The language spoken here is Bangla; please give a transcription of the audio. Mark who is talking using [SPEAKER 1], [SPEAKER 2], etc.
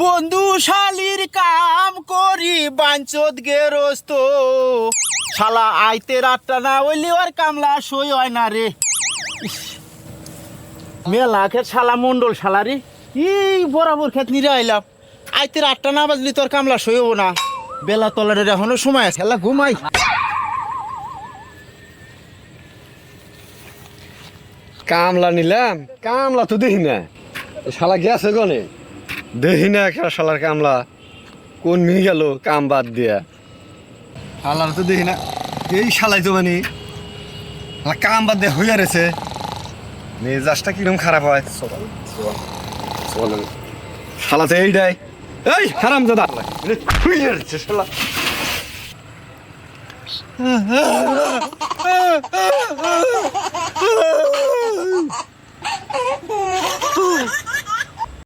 [SPEAKER 1] বন্ধু শালির কাম করি বাঞ্চত গেরস্ত শালা আইতে রাতটা না হইলে আর কামলা সই হয় না রে মেলা খেত শালা মন্ডল শালা রে এই বরাবর খেত নিরে আইলাম আইতে রাতটা না বাজলি তোর কামলা সই হবো না বেলা তলারের এখনো সময় আছে শালা ঘুমাই
[SPEAKER 2] কামলা নিলাম কামলা তো দেখি না শালা গেছে গনে দেখি না একটা শালার কামলা কোন নিয়ে গেল কাম বাদ দিয়া শালার তো দেখি না এই শালাই তো মানে কাম বাদ দিয়ে হইয়া রয়েছে মেজাজটা কিরকম খারাপ হয় শালা তো এইটাই এই হারাম দাদা হইয়া রয়েছে শালা